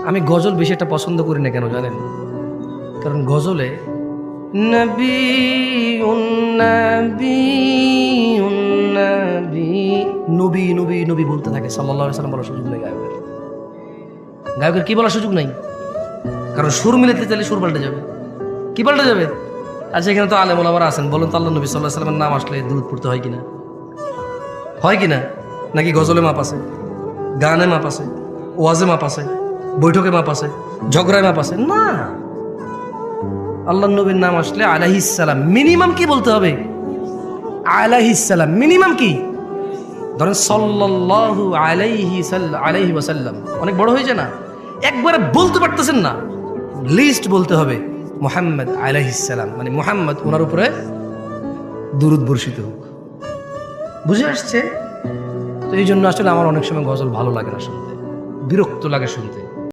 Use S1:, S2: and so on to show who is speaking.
S1: আমি গজল বেশি একটা পছন্দ করি না, কেন জানেন? কারণ গজলে নবী নবী নবী নবী নবী বলতে থাকে, সাল্লাল্লাহু আলাইহি সাল্লাম বলার সুযোগ নেই গায়কের। গায়কের কি বলার সুযোগ নাই? কারণ সুর মিলাতে চাইলে সুর পাল্টে যাবে। কি পাল্টে যাবে? আচ্ছা, এখানে তো আলেম ওলামারা আছেন, বলুন তো আল্লাহ নবী সাল্লাল্লাহু আলাইহি সাল্লামের নাম আসলে দুরূদ পড়তে হয় কিনা? হয় কিনা? নাকি গজলে মাপ আছে, গানে মাপ আছে, ওয়াজে মাপ আছে, বৈঠকে মাপ আছে, ঝগড়ায় মাপ আছে? না, আল্লাহ নবীর নাম আসলে আলাইহিস সালাম মিনিমাম কি বলতে হবে? আলাইহিস সালাম মিনিমাম কি? ধরেন সাল্লাল্লাহু আলাইহি ওয়াসাল্লাম, অনেক বড় হয়েছে না? একবারে বলতে পারতেছেন না, লিস্ট বলতে হবে মুহাম্মদ আলাইহিস সালাম, মানে মুহাম্মদ ওনার উপরে দুরূদ বর্ষিত হোক। বুঝে আসছে? তো এই জন্য আসলে আমার অনেক সময় গজল ভালো লাগে না শুনতে, বিরক্ত লাগে শুনতে।